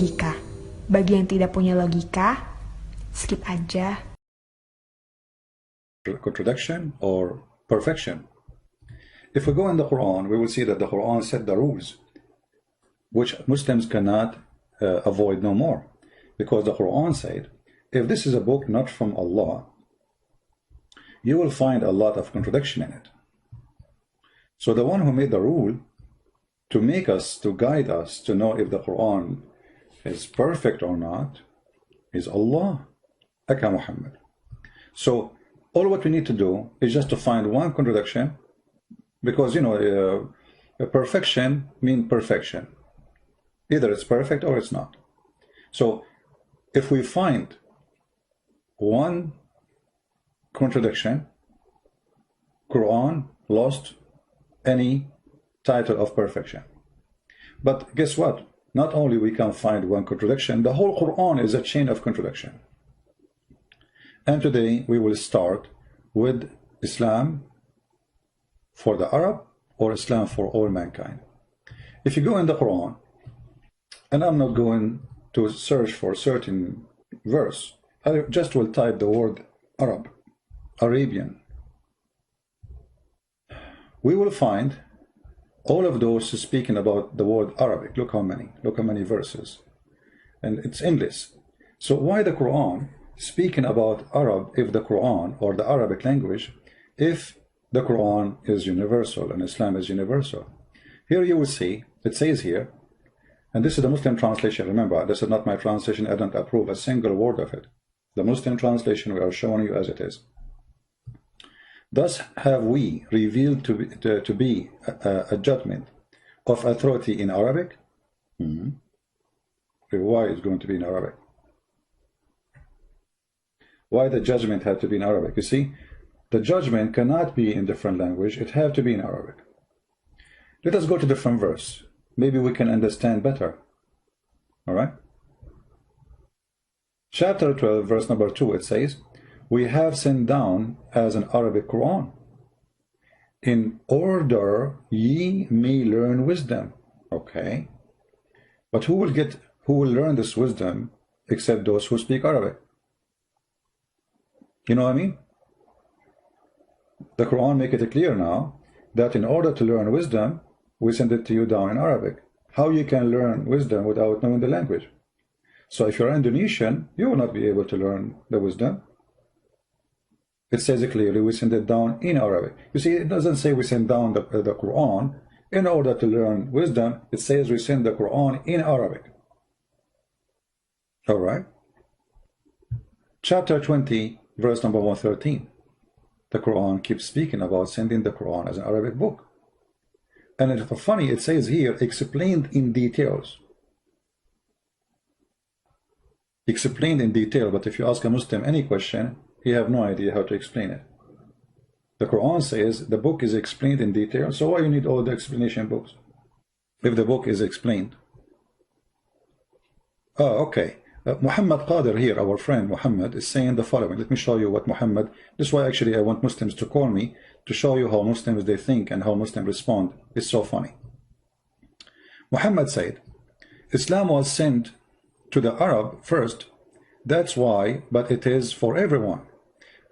logika. Bagi yang tidak punya logika, skip aja. Contradiction or perfection. If we go in the Quran, we will see that the Quran set the rules which Muslims cannot avoid no more, because the Quran said, if this is a book not from Allah, you will find a lot of contradiction in it. So the one who made the rule to make us, to guide us to know if the Quran is perfect or not, is Allah, aka Muhammad. So all what we need to do is just to find one contradiction, because perfection means perfection. Either it's perfect or it's not. So if we find one contradiction, Quran lost any title of perfection. But guess what? Not only we can find one contradiction, the whole Quran is a chain of contradiction. And today we will start with Islam for the Arab or Islam for all mankind. If you go in the Quran, and I'm not going to search for a certain verse, I just will type the word Arab, Arabian. We will find all of those speaking about the word Arabic. Look how many verses. And it's English. So why the Quran speaking about Arab, if the Quran or the Arabic language, if the Quran is universal and Islam is universal? Here you will see, it says here, and this is the Muslim translation. Remember, this is not my translation. I don't approve a single word of it. The Muslim translation we are showing you as it is. Thus have we revealed to be a judgment of authority in Arabic. Why is going to be in Arabic? Why the judgment had to be in Arabic? You see, the judgment cannot be in different language. It has to be in Arabic. Let us go to different verse. Maybe we can understand better. All right. Chapter 12, verse number 2, it says, we have sent down as an Arabic Quran, in order ye may learn wisdom. Okay. But who will learn this wisdom except those who speak Arabic? You know what I mean? The Quran make it clear now that in order to learn wisdom, we send it to you down in Arabic. How you can learn wisdom without knowing the language? So if you're Indonesian, you will not be able to learn the wisdom. It says it clearly, we send it down in Arabic. You see, it doesn't say we send down the Quran in order to learn wisdom. It says we send the Quran in Arabic. All right. Chapter 20, verse number 113. The Quran keeps speaking about sending the Quran as an Arabic book. And it's funny, it says here, explained in details. Explained in detail, but if you ask a Muslim any question, he have no idea how to explain it. The Quran says the book is explained in detail, so why you need all the explanation books if the book is explained? Oh, okay. Muhammad Qadir here, our friend Muhammad, is saying the following. Let me show you what Muhammad, this is why actually I want Muslims to call me, to show you how Muslims they think and how Muslims respond. It's so funny. Muhammad said, Islam was sent to the Arab first, that's why, but it is for everyone.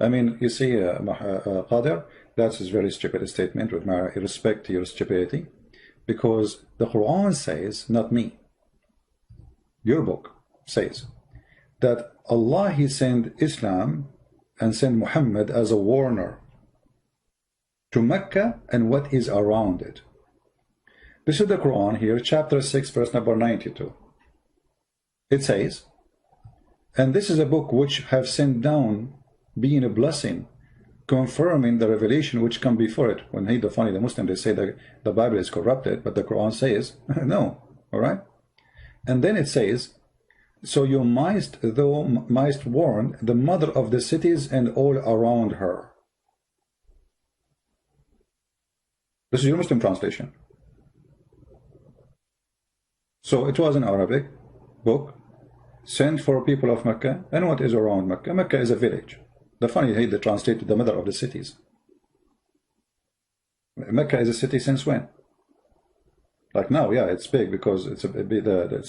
I mean, you see, Qadir, that's his very stupid statement, with my respect to your stupidity, because the Quran says, not me, your book says, that Allah, He sent Islam and sent Muhammad as a warner to Mecca and what is around it. This is the Quran here, chapter 6, verse number 92. It says, and this is a book which have sent down, being a blessing, confirming the revelation which come before it. When the Muslims, they say that the Bible is corrupted, but the Quran says, no. All right? And then it says, so you mightst warn the mother of the cities and all around her. This is your Muslim translation. So it was an Arabic book sent for people of Mecca. And what is around Mecca? Mecca is a village. The funny, they translated the mother of the cities. Mecca is a city since when? Like now, yeah, it's big because it's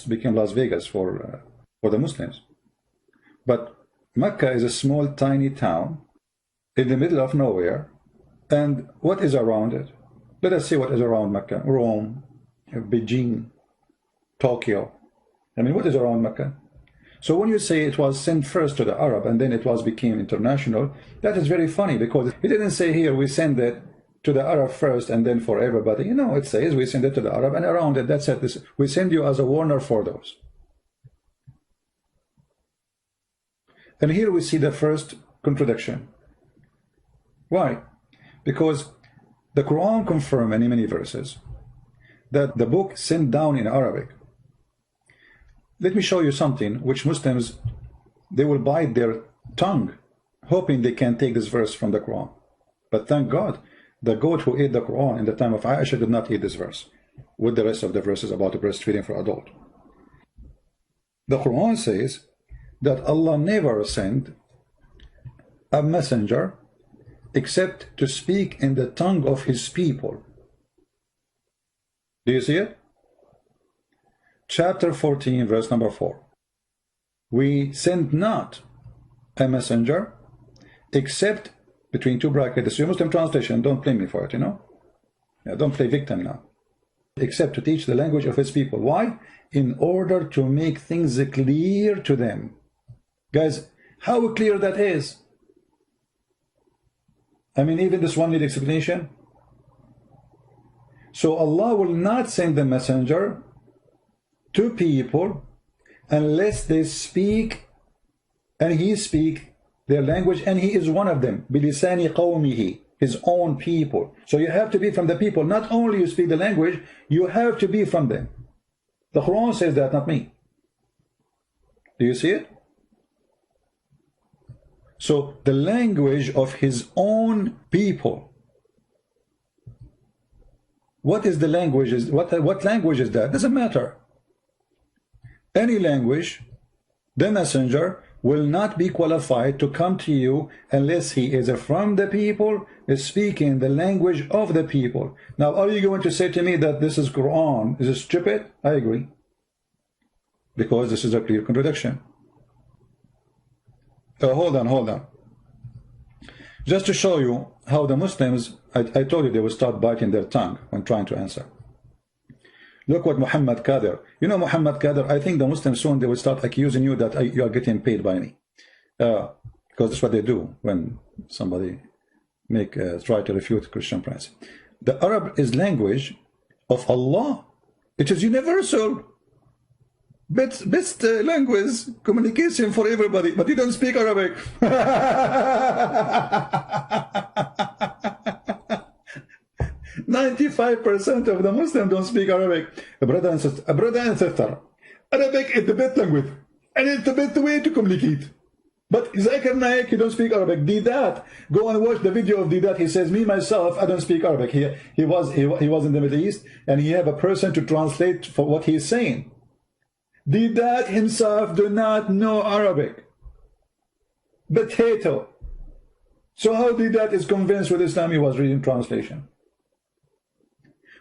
became Las Vegas for the Muslims. But Mecca is a small, tiny town in the middle of nowhere. And what is around it? Let us see what is around Mecca. Rome, Beijing, Tokyo. I mean, what is around Mecca? So when you say it was sent first to the Arab and then it became international, that is very funny, because he didn't say here we send it to the Arab first and then for everybody. You know, it says we send it to the Arab and around it, that's it. We send you as a warner for those. And here we see the first contradiction. Why? Because the Quran confirms in many verses that the book sent down in Arabic. Let me show you something which Muslims, they will bite their tongue hoping they can take this verse from the Quran. But thank God, the goat who ate the Quran in the time of Aisha did not eat this verse with the rest of the verses about the breastfeeding for adult. The Quran says that Allah never sent a messenger except to speak in the tongue of his people. Do you see it? Chapter 14, verse number 4. We send not a messenger except, between two brackets, this is your Muslim translation, don't blame me for it, you know? Yeah, don't play victim now. Except to teach the language of his people. Why? In order to make things clear to them. Guys, how clear that is? I mean, even this one need explanation. So Allah will not send the messenger to people unless they speak, and he speak their language, and he is one of them. بِلِسَانِ قَوْمِهِ, his own people. So you have to be from the people. Not only you speak the language, you have to be from them. The Quran says that, not me. Do you see it? So the language of his own people. What is the language? What language is that? Doesn't matter. Any language, the messenger will not be qualified to come to you unless he is from the people, is speaking the language of the people. Now, are you going to say to me that this is Quran? Is it stupid? I agree. Because this is a clear contradiction. Hold on. Just to show you how the Muslims, I told you they will start biting their tongue when trying to answer. Look what Muhammad Qadir. You know Muhammad Qadir, I think the Muslims soon they will start accusing you that you are getting paid by me. Because that's what they do when somebody try to refute Christian principle. The Arab is language of Allah. It is universal. Best language, communication for everybody, but you don't speak Arabic. 95% of the Muslims don't speak Arabic. Brother and sister, Arabic is the best language, and it's the best way to communicate. But Zakir Naik, he don't speak Arabic. Didat, go and watch the video of Didat. He says, me myself, I don't speak Arabic. He was in the Middle East, and he have a person to translate for what he is saying. Didat himself do not know Arabic. Potato. So how Didat is convinced with Islam? He was reading translation.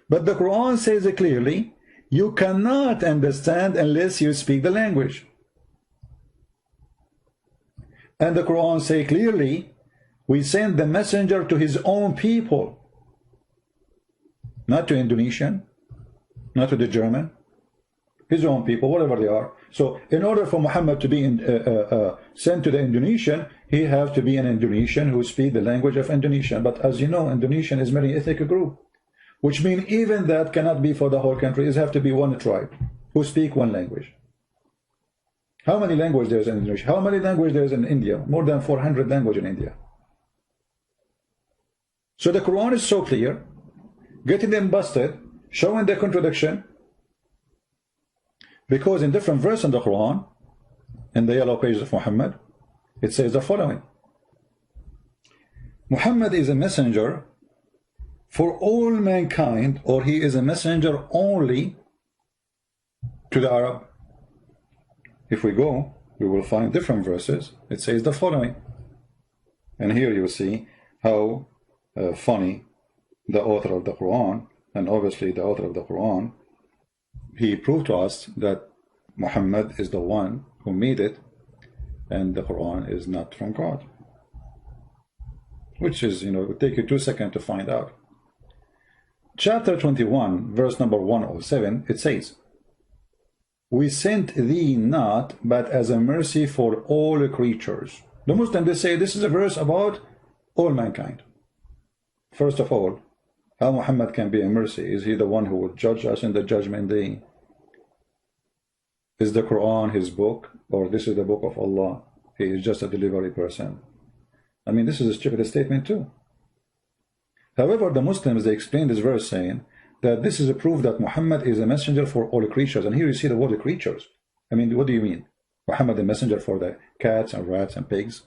But the Quran says it clearly, you cannot understand unless you speak the language. And the Quran says clearly, we send the messenger to his own people. Not to Indonesian, not to the German, his own people, whatever they are. So in order for Muhammad to be sent to the Indonesian, he has to be an Indonesian who speaks the language of Indonesian. But as you know, Indonesian is very ethnic group, which means even that cannot be for the whole country. It has to be one tribe who speak one language. How many languages there is in Indonesia? How many languages there is in India? More than 400 languages in India. So the Quran is so clear, getting them busted, showing the contradiction. Because in different verses in the Quran, in the yellow pages of Muhammad, it says the following. Muhammad is a messenger for all mankind, or he is a messenger only to the Arab. If we go, we will find different verses. It says the following. And here you see how funny the author of the Quran, and obviously the author of the Quran he proved to us that Muhammad is the one who made it, and the Quran is not from God. Which is, it would take you 2 seconds to find out. Chapter 21, verse number 107, it says, "We sent thee not, but as a mercy for all creatures." The Muslims, they say this is a verse about all mankind. First of all, how Muhammad can be a mercy? Is he the one who will judge us in the judgment day? Is the Quran his book, or this is the book of Allah? He is just a delivery person. I mean, this is a stupid statement too. However, the Muslims, they explain this verse saying that this is a proof that Muhammad is a messenger for all creatures. And here you see the word creatures. I mean, what do you mean? Muhammad a messenger for the cats and rats and pigs?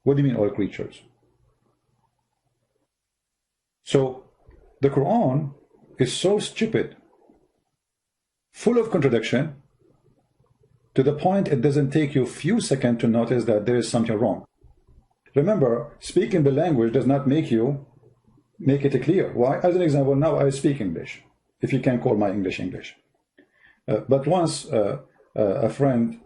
What do you mean all creatures? So the Quran is so stupid, full of contradiction, to the point it doesn't take you a few seconds to notice that there is something wrong. Remember, speaking the language does not make it clear. Why? As an example, now I speak English, if you can call my English English. But once a friend,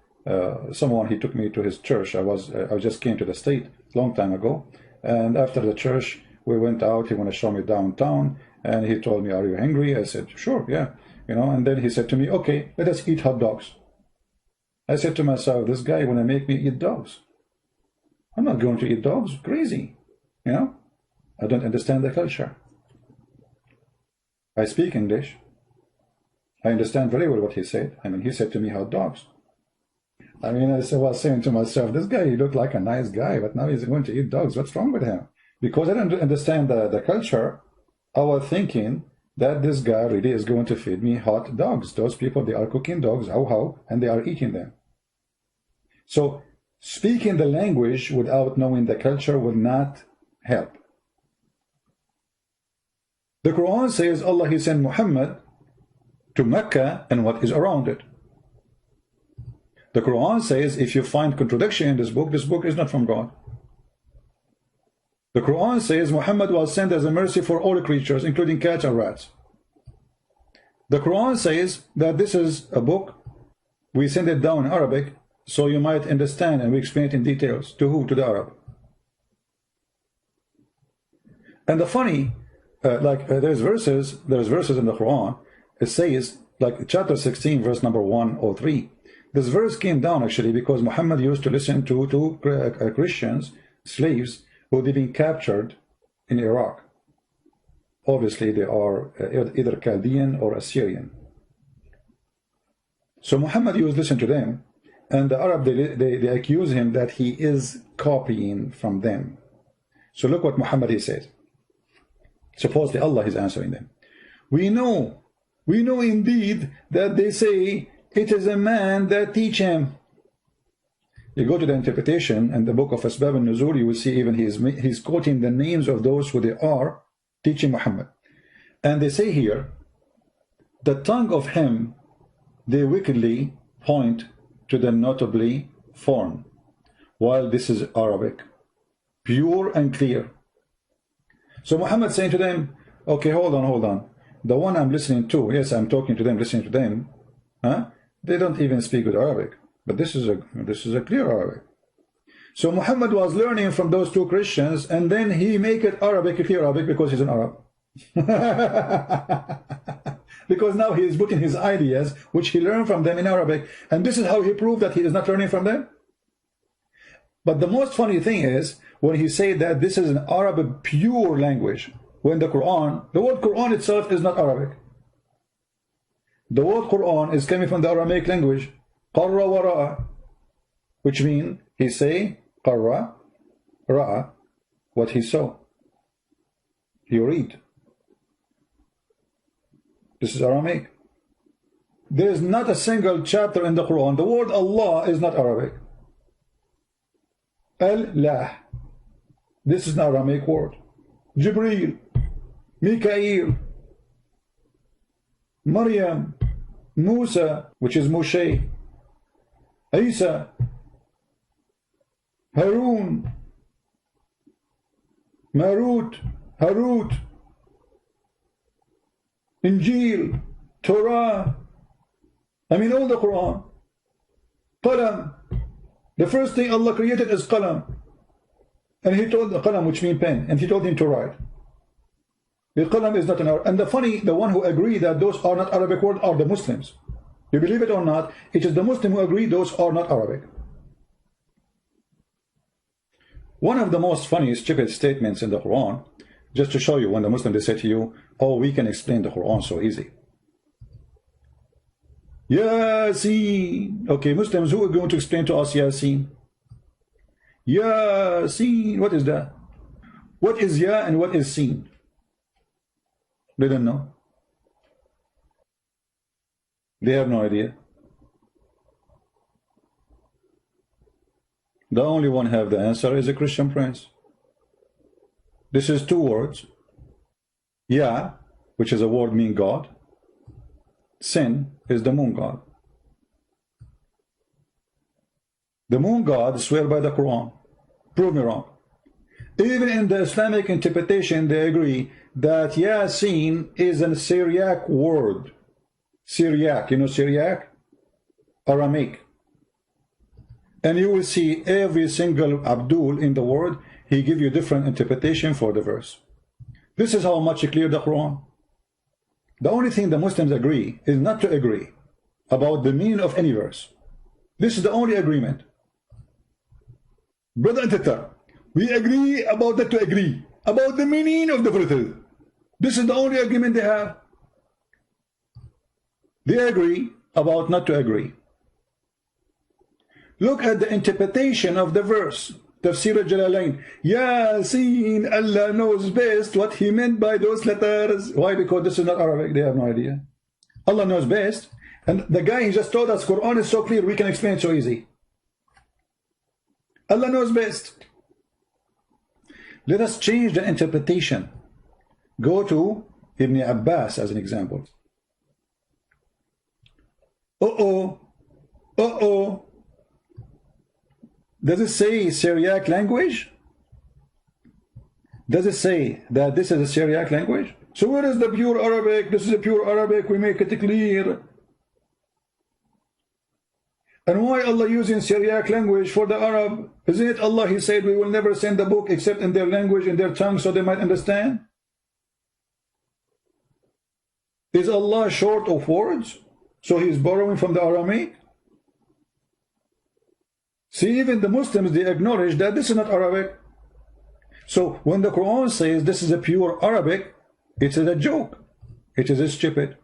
someone, he took me to his church. I just came to the state a long time ago, and after the church we went out. He wanted to show me downtown, and he told me, "Are you hungry?" I said, "Sure, yeah." And then he said to me, "Okay, let us eat hot dogs." I said to myself, this guy want to make me eat dogs. I'm not going to eat dogs. Crazy. I don't understand the culture. I speak English. I understand very well what he said. I mean, he said to me, hot dogs. I mean, I was saying to myself, this guy, he looked like a nice guy, but now he's going to eat dogs. What's wrong with him? Because I don't understand the culture, I was thinking that this guy really is going to feed me hot dogs. Those people, they are cooking dogs, how, and they are eating them. So speaking the language without knowing the culture will not help. The Quran says Allah, he sent Muhammad to Mecca and what is around it. The Quran says if you find contradiction in this book is not from God. The Quran says Muhammad was sent as a mercy for all creatures, including cats and rats. The Quran says that this is a book, we send it down in Arabic, so you might understand, and we explain it in details. To who? To the Arab. And the funny, there's verses in the Quran, it says, like chapter 16, verse number 103. This verse came down actually because Muhammad used to listen to Christians, slaves, who had been captured in Iraq. Obviously, they are either Chaldean or Assyrian. So Muhammad used to listen to them, and the Arab, they accuse him that he is copying from them. So look what Muhammad, he says. Supposedly Allah is answering them. We know indeed that they say it is a man that teach him. You go to the interpretation and the book of Asbab al-Nuzul, you will see even he's quoting the names of those who they are teaching Muhammad. And they say here, the tongue of him they wickedly point to the notably form, while this is Arabic, pure and clear. So Muhammad saying to them, okay, hold on. The one I'm listening to, yes, I'm talking to them, listening to them, they don't even speak good Arabic. But this is a clear Arabic. So Muhammad was learning from those two Christians, and then he make it Arabic, clear Arabic, because he's an Arab. Because now he is putting his ideas, which he learned from them in Arabic, and this is how he proved that he is not learning from them. But the most funny thing is when he said that this is an Arabic pure language, when the word Quran itself is not Arabic. The word Quran is coming from the Aramaic language, qarra wa ra'a, which means he say qarra, ra'a, what he saw. You read. This is Aramaic. There is not a single chapter in the Quran. The word Allah is not Arabic. Allah. This is an Aramaic word. Jibreel, Mikael, Maryam, Musa, which is Moshe, Isa, Harun, Marut, Harut, Injil, Torah. I mean all the Quran. Qalam. The first thing Allah created is qalam. And he told the qalam, which means pen, and he told him to write. The qalam is not an Arabic. And the one who agree that those are not Arabic words are the Muslims. You believe it or not, it is the Muslim who agree those are not Arabic. One of the most funny, stupid statements in the Quran, just to show you, when the Muslims they say to you, oh, we can explain the Quran so easy. Yasin. Okay, Muslims, who are going to explain to us Yasin? Yasin. What is that? What is Ya and what is Sin? They don't know. They have no idea. The only one have the answer is a Christian prince. This is two words. Ya, which is a word mean God. Sin is the moon god. The moon god swear by the Quran. Prove me wrong. Even in the Islamic interpretation, they agree that Yasin is a Syriac word. Syriac, you know Syriac? Aramaic. And you will see every single Abdul in the word, he give you different interpretation for the verse. This is how much clear the Quran. The only thing the Muslims agree is not to agree about the meaning of any verse. This is the only agreement. Brother and sister, we agree about that to agree about the meaning of the verses. This is the only agreement they have. They agree about not to agree. Look at the interpretation of the verse. Tafsir al-Jalalain. Yasin, Allah knows best what he meant by those letters. Why? Because this is not Arabic. They have no idea. Allah knows best. And the guy he just told us, Quran is so clear, we can explain it so easy. Allah knows best. Let us change the interpretation. Go to Ibn Abbas as an example. Does it say Syriac language? Does it say that this is a Syriac language? So where is the pure Arabic? This is a pure Arabic. We make it clear. And why Allah using Syriac language for the Arab? Isn't it Allah, He said, we will never send the book except in their language, in their tongue, so they might understand? Is Allah short of words? So He is borrowing from the Aramaic? See, even the Muslims, they acknowledge that this is not Arabic. So when the Quran says this is a pure Arabic, it is a joke. It is stupid.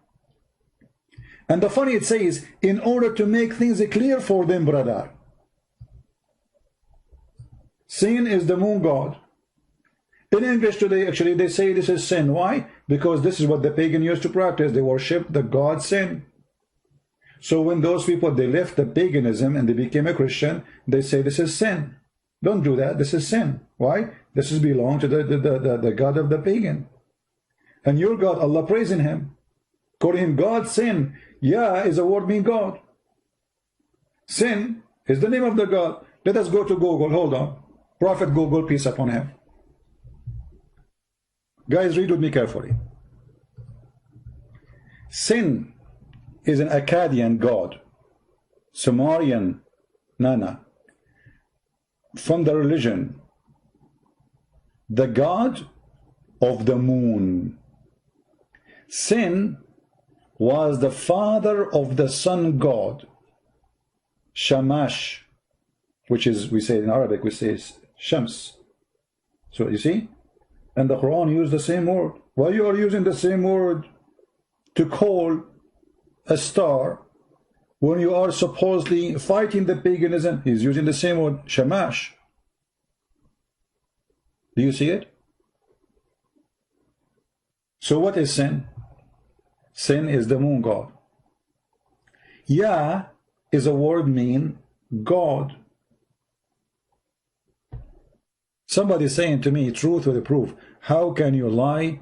And the funny, it says, in order to make things clear for them, brother. Sin is the moon god. In English today, actually, they say this is sin. Why? Because this is what the pagan used to practice. They worship the god sin. So when those people, they left the paganism and they became a Christian, they say this is sin. Don't do that. This is sin. Why? This is belong to the God of the pagan. And your God, Allah praising him. Calling him God, sin. Yeah is a word mean God. Sin is the name of the God. Let us go to Google. Hold on. Prophet Google, peace upon him. Guys, read with me carefully. Sin is an Akkadian god, Sumerian Nana, from the religion, the god of the moon. Sin was the father of the sun god, Shamash, which is, we say in Arabic, we say Shams. So you see, and the Quran used the same word. Why you are using the same word to call a star when you are supposedly fighting the paganism? He's using the same word, Shamash. Do you see it? So what is sin? Sin is the moon god. Ya is a word mean God. Somebody saying to me, truth with a proof. How can you lie?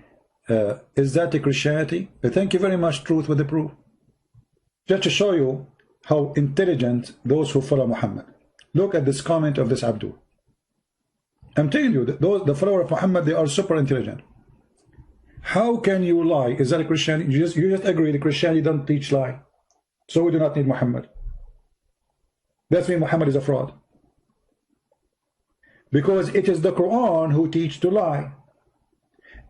Is that the Christianity? Thank you very much, truth with the proof. Just to show you how intelligent those who follow Muhammad. Look at this comment of this Abdul. I'm telling you, the follower of Muhammad, they are super intelligent. How can you lie? Is that a Christianity? You just agree that Christianity don't teach lie. So we do not need Muhammad. That means Muhammad is a fraud. Because it is the Quran who teach to lie.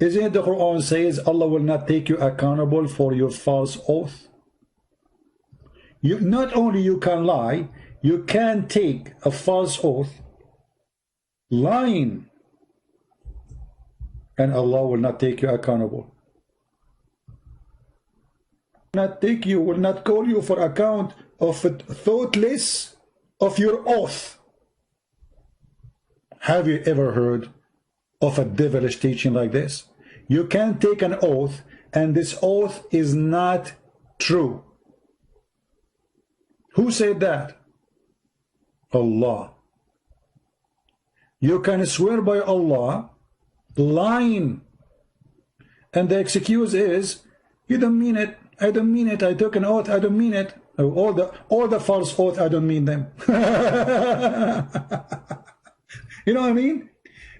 Isn't it the Quran says Allah will not take you accountable for your false oath? Not only you can lie, you can take a false oath, lying, and Allah will not take you accountable. Will not call you for account of thoughtless of your oath. Have you ever heard of a devilish teaching like this? You can take an oath and this oath is not true. Who said that? Allah. You can swear by Allah, lying, and the excuse is, you don't mean it, I don't mean it, I took an oath, I don't mean it. All the false oath, I don't mean them. You know what I mean?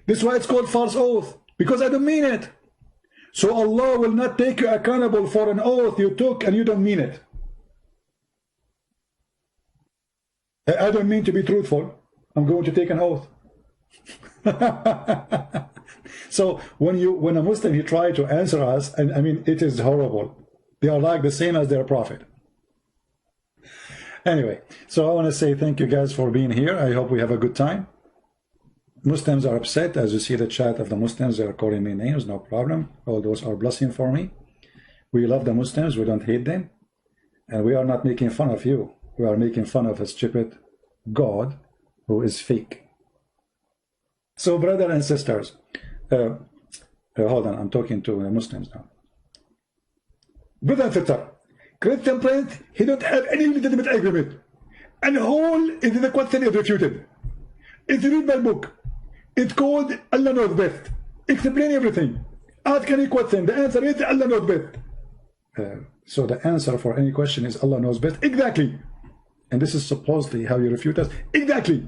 This is why it's called false oath, because I don't mean it. So Allah will not take you accountable for an oath you took and you don't mean it. I don't mean to be truthful. I'm going to take an oath. So when a Muslim he try to answer us, and I mean it is horrible. They are like the same as their prophet. Anyway, so I want to say thank you guys for being here. I hope we have a good time. Muslims are upset. As you see the chat of the Muslims, they are calling me names, no problem. All those are blessing for me. We love the Muslims, we don't hate them. And we are not making fun of you. We are making fun of a stupid God who is fake. So brothers and sisters, hold on, I'm talking to the Muslims now. Brother and sister, Christian Prince, he don't have any legitimate agreement. And whole is the question is refuted. If you read my book, it's called Allah Knows Best. Explain everything. Ask any question. The answer is Allah knows best. So the answer for any question is Allah knows best. Exactly. And this is supposedly how you refute us. Exactly.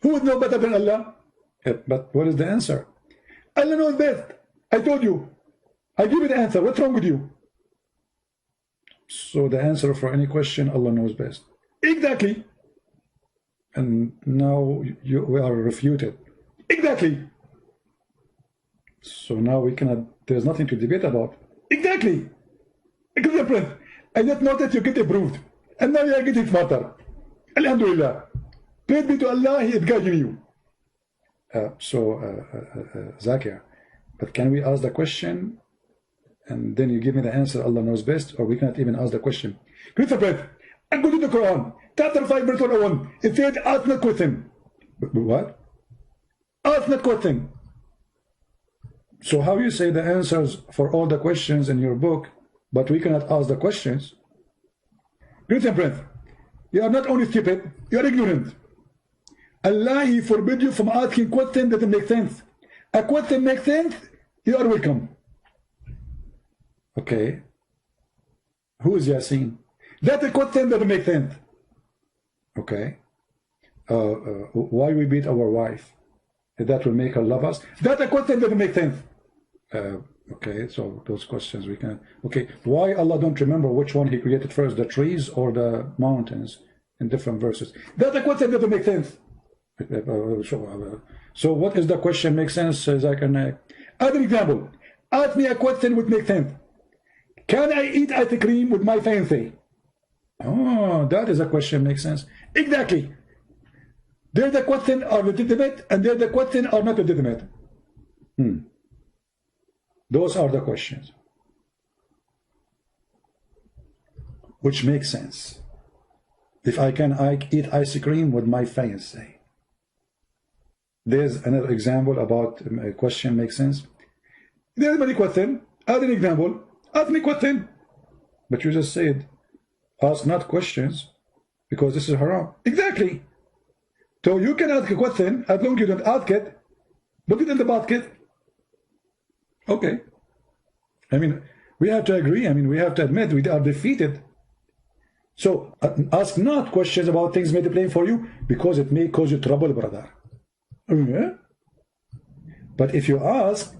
Who would know better than Allah? But what is the answer? Allah knows best. I told you. I give you the answer. What's wrong with you? So the answer for any question, Allah knows best. Exactly. And now we are refuted. Exactly. So now we cannot, there's nothing to debate about. Exactly. Example, I just noticed you get approved. And now you are getting smarter. Alhamdulillah. Praise be to Allah, He is guiding you. Zakir, but can we ask the question and then you give me the answer, Allah knows best, or we cannot even ask the question? Christopher, I'm going to the Quran, chapter 5, verse 101. It said, ask not question. What? Ask not question. So how you say the answers for all the questions in your book, but we cannot ask the questions? Christian Prince, you are not only stupid, you are ignorant. Allah, He forbid you from asking questions that make sense. A question makes sense, you are welcome. Okay. Who is Yasin? That's a question that makes sense. Okay. Why we beat our wife? That will make her love us? That's a question that makes sense. Okay, so those questions we can. Okay, why Allah don't remember which one He created first, the trees or the mountains, in different verses? That's a question that makes sense. So what is the question make sense? Add an example. Ask me a question which makes sense. Can I eat ice cream with my fiancé? Oh, that is a question makes sense. Exactly. There's the question are legitimate and there's the question are not legitimate. Those are the questions which make sense. If I can eat ice cream with my fiancé. There's another example about a question makes sense. There's many questions. Add an example. Ask me question. But you just said, ask not questions because this is haram. Exactly. So you can ask a question as long as you don't ask it. Put it in the basket. Okay. I mean, we have to agree. I mean, we have to admit we are defeated. So ask not questions about things made plain for you because it may cause you trouble, brother. Yeah? But if you ask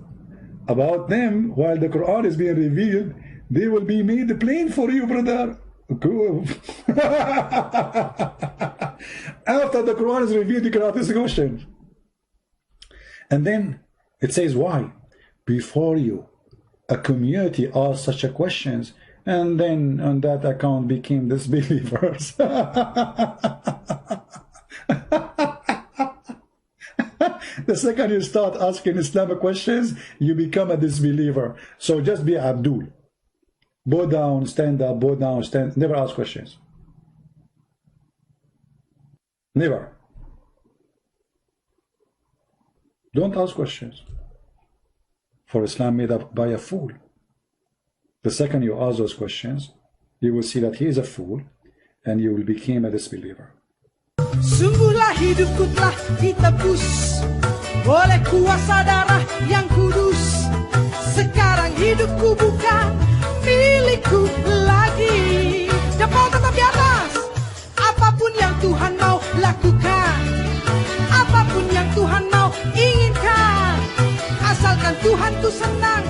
about them, while the Quran is being revealed, they will be made plain for you, brother. Cool. After the Quran is revealed, you can ask this question. And then it says, why? Before you, a community asked such a questions, and then on that account became disbelievers. The second you start asking Islamic questions, you become a disbeliever. So just be Abdul. Bow down, stand up, bow down, stand. Never ask questions. Never. Don't ask questions. For Islam made up by a fool. The second you ask those questions, you will see that he is a fool, and you will become a disbeliever. Sungguhlah hidupku telah ditebus oleh kuasa darah yang kudus. Sekarang hidupku bukan milikku lagi. Jempol tetap di atas. Apapun yang Tuhan mau lakukan, apapun yang Tuhan mau inginkan, asalkan Tuhan tuh senang.